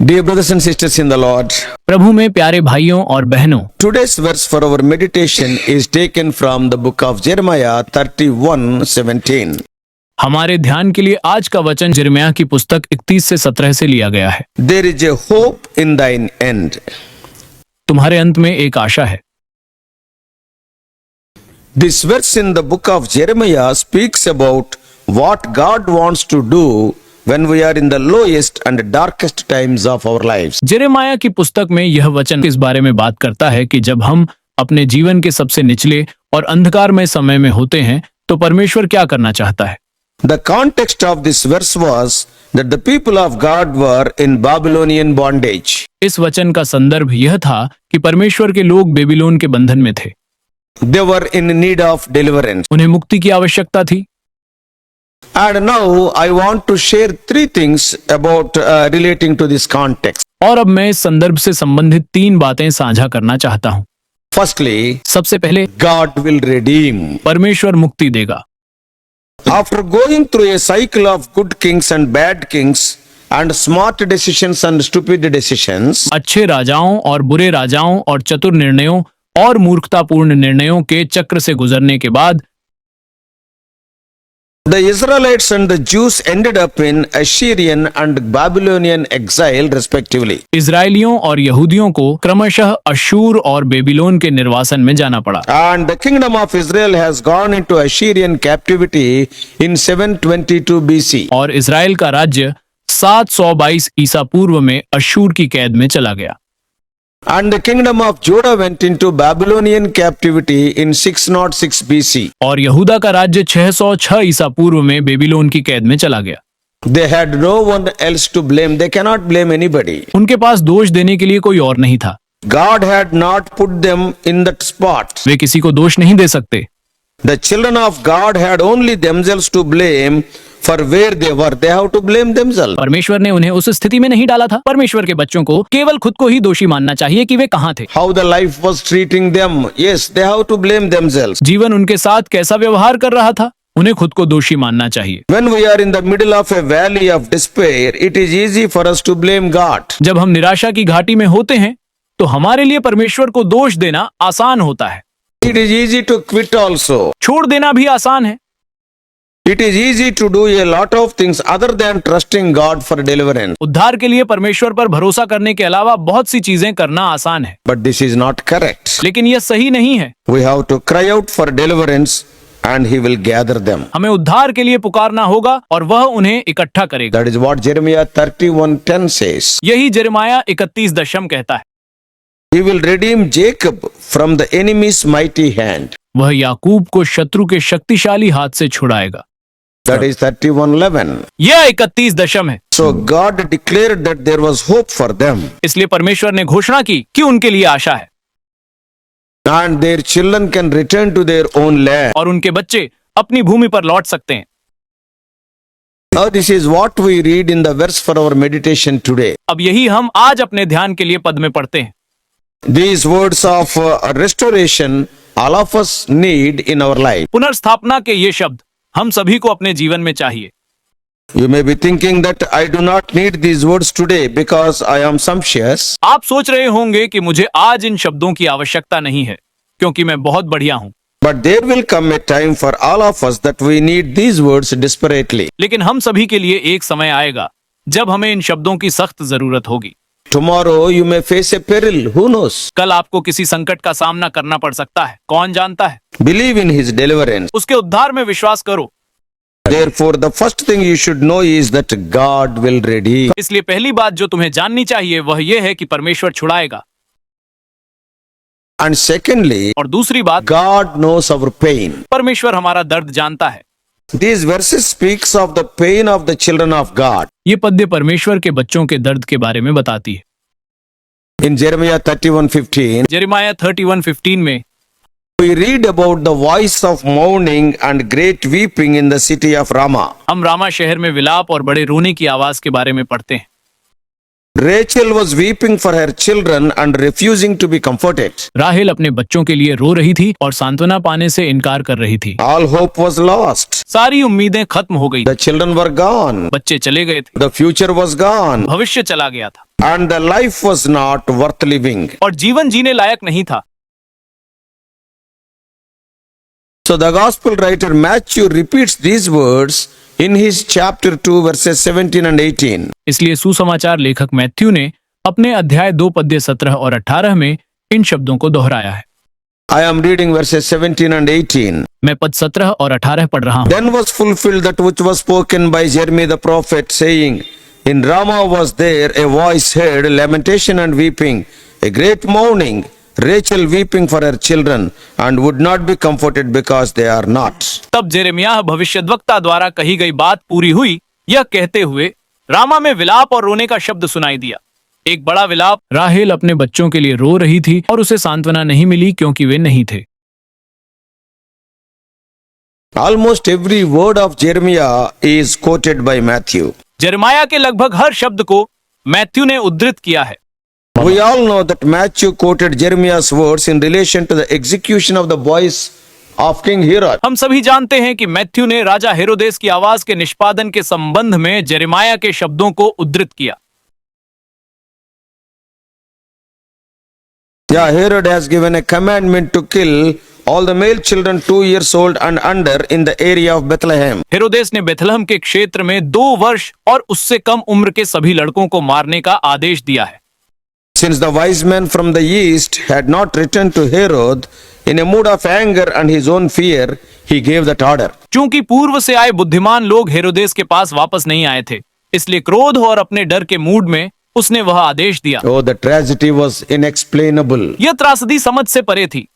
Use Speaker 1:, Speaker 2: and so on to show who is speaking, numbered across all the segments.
Speaker 1: Dear brothers and sisters in the Lord,
Speaker 2: प्रभु में प्यारे भाइयों और बहनों,
Speaker 1: today's verse for our meditation is taken from the book of Jeremiah 31:17.
Speaker 2: हमारे ध्यान के लिए आज का वचन यिर्मयाह की पुस्तक 31 से 17 से लिया गया है।
Speaker 1: There is a hope in thine end.
Speaker 2: तुम्हारे अंत में एक आशा है।
Speaker 1: This verse in the book of Jeremiah speaks about what God wants to do when we are in the lowest and darkest times of our lives.
Speaker 2: यिर्मयाह की पुस्तक में यह वचन इस बारे में बात करता है कि जब हम अपने जीवन के सबसे निचले और अंधकारमय समय में होते हैं तो परमेश्वर क्या करना चाहता है।
Speaker 1: The context of this verse was that the people of God were in Babylonian bondage.
Speaker 2: इस वचन का संदर्भ यह था कि परमेश्वर के लोग बेबीलोन के बंधन में थे।
Speaker 1: They were in need of deliverance.
Speaker 2: उन्हें मुक्ति की आवश्यकता थी।
Speaker 1: And now I want to share three things about relating to this context.
Speaker 2: और अब मैं इस संदर्भ से संबंधित 3 बातें साझा करना चाहता हूँ।
Speaker 1: Firstly,
Speaker 2: सबसे पहले
Speaker 1: God will redeem.
Speaker 2: परमेश्वर मुक्ति देगा।
Speaker 1: After going through a cycle of good kings and bad kings and smart decisions and stupid decisions,
Speaker 2: अच्छे राजाओं और बुरे राजाओं और चतुर निर्णयों और मूर्खतापूर्ण निर्णयों के चक्र से गुजरने के बाद
Speaker 1: the Israelites and the Jews ended up in Assyrian and Babylonian exile respectively.
Speaker 2: इजरायलियों और यहूदियों को क्रमशः अशूर और बेबीलोन के निर्वासन में जाना पड़ा।
Speaker 1: And the kingdom of Israel has gone into Assyrian captivity in 722 BC.
Speaker 2: और इजराइल का राज्य 722 ईसा पूर्व में अशूर की कैद में चला गया।
Speaker 1: And the kingdom of Judah went into Babylonian captivity in 606 BC.
Speaker 2: और यहूदा का राज्य 606 ईसा पूर्व में बेबीलोन की कैद में चला गया।
Speaker 1: They had no one else to blame. They cannot blame anybody.
Speaker 2: उनके पास दोष देने के लिए कोई और नहीं था।
Speaker 1: God had not put them in that spot.
Speaker 2: वे किसी को दोष नहीं दे सकते।
Speaker 1: The children of God had only themselves to blame for where they were. They have to blame themselves.
Speaker 2: परमेश्वर ने उन्हें उस स्थिति में नहीं डाला था। परमेश्वर के बच्चों को केवल खुद को ही दोषी मानना चाहिए कि वे कहाँ थे।
Speaker 1: How the life was treating them. Yes, they have to blame themselves.
Speaker 2: जीवन उनके साथ कैसा व्यवहार कर रहा था, उन्हें खुद को दोषी मानना चाहिए।
Speaker 1: When we are in the middle of a valley of despair, it is easy for us to blame God.
Speaker 2: जब हम निराशा की घाटी में होते हैं तो हमारे लिए परमेश्वर को दोष देना आसान होता है।
Speaker 1: It is easy to quit also.
Speaker 2: छोड़ देना भी आसान है।
Speaker 1: It is easy to do a lot of things other than trusting God for deliverance.
Speaker 2: उद्धार के लिए परमेश्वर पर भरोसा करने के अलावा बहुत सी चीजें करना आसान है,
Speaker 1: But this is not correct.
Speaker 2: लेकिन यह सही नहीं है।
Speaker 1: We have to cry out for deliverance and He will gather them.
Speaker 2: हमें उद्धार के लिए पुकारना होगा और वह उन्हें इकट्ठा करेगा।
Speaker 1: That is what Jeremiah 31:10 says.
Speaker 2: यही यिर्मयाह 31:10 कहता है।
Speaker 1: He will redeem Jacob from the enemy's mighty hand.
Speaker 2: वह याकूब को शत्रु के शक्तिशाली हाथ से छुड़ाएगा।
Speaker 1: That is 31:11.
Speaker 2: यह 31:10 है।
Speaker 1: So God declared that there was hope for them.
Speaker 2: इसलिए परमेश्वर ने घोषणा की कि उनके लिए आशा है
Speaker 1: And their children can return to their own land.
Speaker 2: और उनके बच्चे अपनी भूमि पर लौट सकते हैं।
Speaker 1: Now this is what we read in the verse for our meditation today.
Speaker 2: अब यही हम आज अपने ध्यान के लिए पद में पढ़ते हैं।
Speaker 1: These words of restoration all of us need in our life.
Speaker 2: पुनर्स्थापना के ये शब्द हम सभी को अपने जीवन में चाहिए।
Speaker 1: You may be thinking that I do not need these words today because I am sumptuous.
Speaker 2: आप सोच रहे होंगे कि मुझे आज इन शब्दों की आवश्यकता नहीं है क्योंकि मैं बहुत बढ़िया हूँ।
Speaker 1: But there will come a time for all of us that we need these words desperately.
Speaker 2: लेकिन हम सभी के लिए एक समय आएगा जब हमें इन शब्दों की सख्त जरूरत होगी।
Speaker 1: Tomorrow you may face a peril. Who knows?
Speaker 2: कल आपको किसी संकट का सामना करना पड़ सकता है, कौन जानता है।
Speaker 1: Believe in His deliverance.
Speaker 2: उसके उद्धार में विश्वास करो।
Speaker 1: Therefore, the first thing you should know is that God will redeem.
Speaker 2: इसलिए पहली बात जो तुम्हें जाननी चाहिए वह यह है कि परमेश्वर छुड़ाएगा।
Speaker 1: And secondly,
Speaker 2: और दूसरी बात,
Speaker 1: God knows our pain.
Speaker 2: परमेश्वर हमारा दर्द जानता है।
Speaker 1: These verses speaks of the pain of the children of God.
Speaker 2: ये पद्य परमेश्वर के बच्चों के दर्द के बारे में बताती है।
Speaker 1: In Jeremiah 31:15,
Speaker 2: यिर्मयाह 31:15 में
Speaker 1: we read about the voice of mourning and great weeping in the city of Ramah.
Speaker 2: हम रामा शहर में विलाप और बड़े रोने की आवाज के बारे में पढ़ते हैं।
Speaker 1: Rachel was weeping for her children and refusing to be comforted.
Speaker 2: राहेल अपने बच्चों के लिए रो रही थी और सांत्वना पाने से इनकार कर रही थी।
Speaker 1: All hope was lost.
Speaker 2: सारी उम्मीदें खत्म हो गई।
Speaker 1: The children were gone.
Speaker 2: बच्चे चले गए थे,
Speaker 1: The future was gone.
Speaker 2: भविष्य चला गया था।
Speaker 1: and the life was not worth living.
Speaker 2: और जीवन जीने लायक नहीं था।
Speaker 1: So the gospel writer Matthew repeats these words in his chapter 2 verses 17 and 18.
Speaker 2: इसलिए सुसमाचार लेखक मैथ्यू ने अपने अध्याय 2 पद्य 17 और 18 में इन शब्दों को दोहराया है।
Speaker 1: I am reading verses 17 and 18.
Speaker 2: मैं पद 17 और 18 पढ़ रहा हूँ।
Speaker 1: Then was fulfilled that which was spoken by Jeremy the prophet, saying, In Ramah was there a voice heard, lamentation and weeping, a great mourning, Rachel weeping for her children, and would not be comforted because they are not.
Speaker 2: तब जेरेमियाह भविष्यद्वक्ता द्वारा कही गई बात पूरी हुई, यह कहते हुए रामा में विलाप और रोने का शब्द सुनाई दिया। एक बड़ा विलाप, राहेल अपने बच्चों के लिए रो रही थी और उसे सांत्वना नहीं मिली क्योंकि वे नहीं थे।
Speaker 1: Almost every word of Jeremiah is quoted by Matthew.
Speaker 2: Jeremiah के लगभग हर शब्द को मैथ्यू ने उद्धृत किया है।
Speaker 1: We all know that Matthew quoted Jeremiah's words in relation to the execution of the voice of King Herod.
Speaker 2: हम सभी जानते हैं कि मैथ्यू ने राजा हेरोदेस की आवाज के निष्पादन के संबंध में जेरेमाया के शब्दों को उद्धृत किया।
Speaker 1: Yeah, Herod has given a commandment to kill all the male children 2 years old and under in the area of Bethlehem.
Speaker 2: हेरोदेस ने बेथलहम के क्षेत्र में 2 वर्ष और उससे कम उम्र के सभी लड़कों को मारने का आदेश दिया है।
Speaker 1: Since the wise men from the east had not returned to Herod, in a mood of anger and his own fear, he gave that order.
Speaker 2: क्योंकि पूर्व से आए बुद्धिमान लोग हेरोदेस के पास वापस नहीं आए थे, इसलिए क्रोध और अपने डर के मूड में उसने वह आदेश दिया।
Speaker 1: Oh, the tragedy was inexplainable.
Speaker 2: यह त्रासदी समझ से परे थी।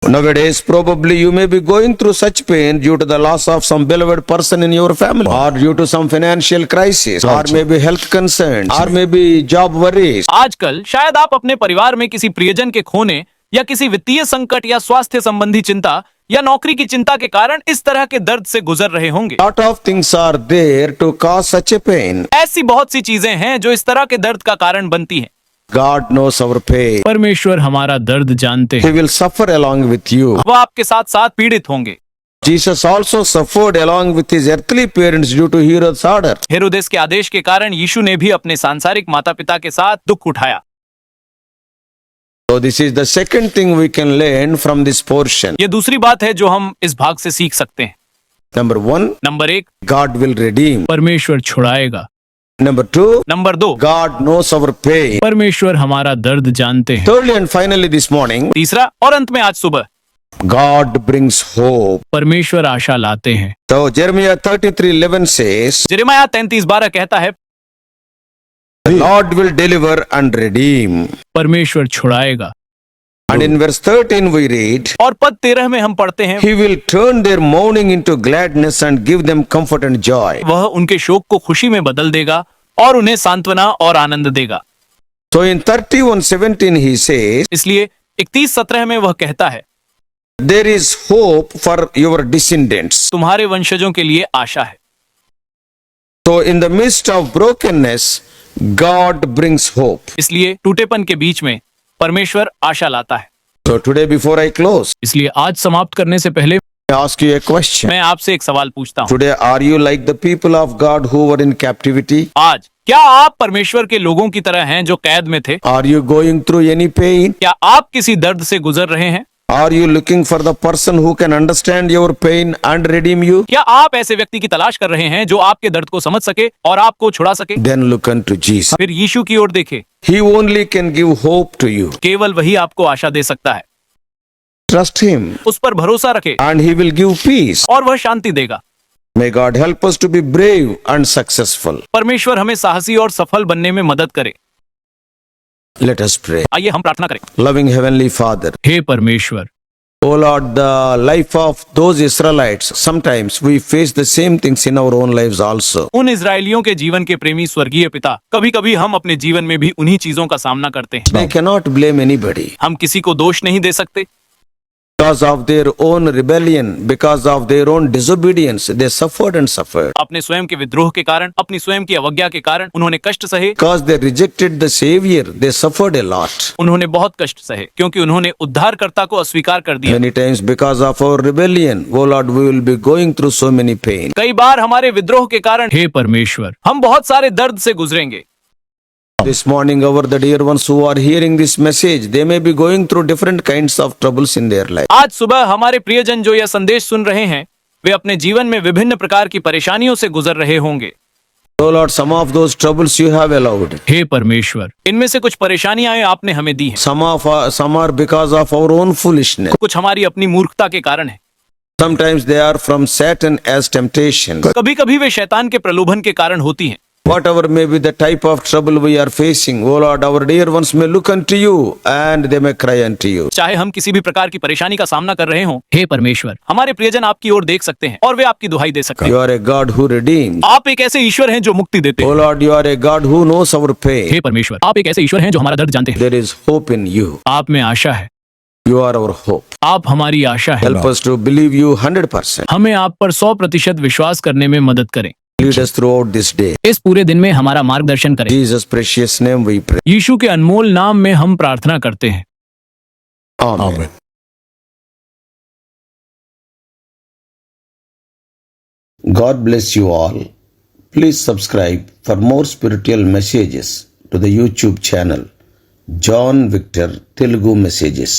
Speaker 1: Nowadays, probably you may be going through such pain due to the loss of some beloved person in your family, or due to some financial crisis, or maybe health concerns, or maybe job worries.
Speaker 2: आजकल शायद आप अपने परिवार में किसी प्रियजन के खोने या किसी वित्तीय संकट या स्वास्थ्य संबंधी चिंता या नौकरी की चिंता के कारण इस तरह के दर्द से गुजर रहे होंगे।
Speaker 1: Lot of things are there to cause such a pain.
Speaker 2: ऐसी बहुत सी चीजें हैं जो इस तरह के दर्द का कारण बनती हैं।
Speaker 1: God knows our pain.
Speaker 2: परमेश्वर हमारा दर्द जानते
Speaker 1: He
Speaker 2: हैं,
Speaker 1: will suffer along with you.
Speaker 2: वह आपके साथ साथ पीड़ित होंगे।
Speaker 1: Jesus also suffered along with his earthly parents due to Herod's order.
Speaker 2: हेरोदेस के आदेश के कारण यीशु ने भी अपने सांसारिक माता पिता के साथ दुख उठाया।
Speaker 1: So this is the second thing we can learn from this portion.
Speaker 2: ये दूसरी बात है जो हम इस भाग से सीख सकते हैं।
Speaker 1: Number 1,
Speaker 2: number 1,
Speaker 1: God will redeem.
Speaker 2: परमेश्वर छुड़ाएगा।
Speaker 1: Number 2,
Speaker 2: number 2,
Speaker 1: God knows our pain.
Speaker 2: परमेश्वर हमारा दर्द जानते हैं।
Speaker 1: Thirdly and finally this morning,
Speaker 2: तीसरा और अंत में आज सुबह,
Speaker 1: God brings hope.
Speaker 2: परमेश्वर आशा लाते हैं।
Speaker 1: So Jeremiah 33:11 says,
Speaker 2: जेरेमाया 33:12 कहता है,
Speaker 1: the Lord will deliver and redeem.
Speaker 2: परमेश्वर छुड़ाएगा।
Speaker 1: And in verse 13 we read,
Speaker 2: और पद 13 में हम पढ़ते हैं,
Speaker 1: He will turn their mourning into gladness and give them comfort and joy.
Speaker 2: वह उनके शोक को खुशी में बदल देगा और उन्हें सांत्वना और आनंद देगा।
Speaker 1: So in 31:17 he says,
Speaker 2: इसलिए 31:17 में वह कहता है,
Speaker 1: there is hope for your descendants.
Speaker 2: तुम्हारे वंशजों के लिए आशा है।
Speaker 1: So in the midst of brokenness, God brings hope.
Speaker 2: इसलिए टूटेपन के बीच में परमेश्वर आशा लाता है।
Speaker 1: So today before I close,
Speaker 2: इसलिए आज समाप्त करने से पहले
Speaker 1: I ask you a question.
Speaker 2: मैं आपसे एक सवाल पूछता हूँ।
Speaker 1: Today are you like the people of God who were in captivity?
Speaker 2: आज क्या आप परमेश्वर के लोगों की तरह हैं जो कैद में थे?
Speaker 1: Are you going through any pain?
Speaker 2: क्या आप किसी दर्द से गुजर रहे हैं?
Speaker 1: Are you looking for the person who can understand your pain and redeem you?
Speaker 2: क्या आप ऐसे व्यक्ति की तलाश कर रहे हैं जो आपके दर्द को समझ सके और आपको छुड़ा सके?
Speaker 1: Then look unto Jesus.
Speaker 2: फिर यीशु की ओर देखें।
Speaker 1: He only can give hope to you.
Speaker 2: केवल वही आपको आशा दे सकता है।
Speaker 1: Trust Him
Speaker 2: उस पर भरोसा रखें
Speaker 1: and He will give peace.
Speaker 2: और वह शांति देगा।
Speaker 1: May God help us to be brave and successful.
Speaker 2: परमेश्वर हमें साहसी और सफल बनने में मदद करे।
Speaker 1: Let us pray.
Speaker 2: आइए हम प्रार्थना करें।
Speaker 1: Loving Heavenly Father,
Speaker 2: हे परमेश्वर,
Speaker 1: O Lord, the life of those Israelites, sometimes we face the same things in our own lives also.
Speaker 2: उन इजरायलियों के जीवन के प्रेमी स्वर्गीय पिता, कभी कभी हम अपने जीवन में भी उन्हीं चीजों का सामना करते हैं।
Speaker 1: They cannot blame anybody.
Speaker 2: हम किसी को दोष नहीं दे सकते।
Speaker 1: Because of their own rebellion, because of their own disobedience, they suffered and suffered.
Speaker 2: अपने स्वयं के विद्रोह के कारण, अपनी स्वयं की अवज्ञा के कारण उन्होंने कष्ट सहे।
Speaker 1: Because they rejected the Savior, they suffered a lot.
Speaker 2: उन्होंने बहुत कष्ट सहे क्योंकि उन्होंने उद्धारकर्ता को अस्वीकार कर दिया।
Speaker 1: Many times because of our rebellion, oh Lord, we will be going through so many pain.
Speaker 2: कई बार हमारे विद्रोह के कारण, हे परमेश्वर, हम बहुत सारे दर्द से गुजरेंगे।
Speaker 1: This morning, the dear ones who are hearing this message, they may be going through different kinds of troubles in their life.
Speaker 2: आज सुबह हमारे प्रियजन जो यह संदेश सुन रहे हैं वे अपने जीवन में विभिन्न प्रकार की परेशानियों से गुजर रहे होंगे।
Speaker 1: Oh Lord, some of those troubles you have allowed.
Speaker 2: हे परमेश्वर, इनमें से कुछ परेशानियां आपने हमें दी हैं।
Speaker 1: Some are because of our own foolishness.
Speaker 2: कुछ हमारी अपनी मूर्खता के कारण है।
Speaker 1: Sometimes they are from Satan as temptation.
Speaker 2: कभी कभी वे शैतान के प्रलोभन के कारण होती हैं।
Speaker 1: Whatever may be the type of trouble we are facing, oh Lord, our dear ones may look unto you and they may cry unto you.
Speaker 2: चाहे हम किसी भी प्रकार की परेशानी का सामना कर रहे हों, हे परमेश्वर, हमारे प्रियजन आपकी ओर देख सकते हैं और वे आपकी दुहाई दे सकते हैं।
Speaker 1: You are a God who redeems.
Speaker 2: आप एक ऐसे ईश्वर हैं जो मुक्ति देते
Speaker 1: Oh
Speaker 2: हैं।
Speaker 1: Lord, you are a God who knows our pain.
Speaker 2: हे परमेश्वर, आप एक ऐसे ईश्वर हैं जो हमारा दर्द जानते हैं।
Speaker 1: There is hope in you.
Speaker 2: आप में आशा है।
Speaker 1: You are our hope.
Speaker 2: आप हमारी आशा है।
Speaker 1: Help us to believe you 100%.
Speaker 2: हमें आप पर 100% विश्वास करने में मदद करें।
Speaker 1: Lead us throughout this day.
Speaker 2: इस पूरे दिन में हमारा मार्गदर्शन करें।
Speaker 1: Jesus' precious name we pray.
Speaker 2: यीशु के अनमोल नाम में हम प्रार्थना करते हैं।
Speaker 1: Amen. God bless you all. Please subscribe for more spiritual messages to the YouTube channel John Victor Telugu Messages.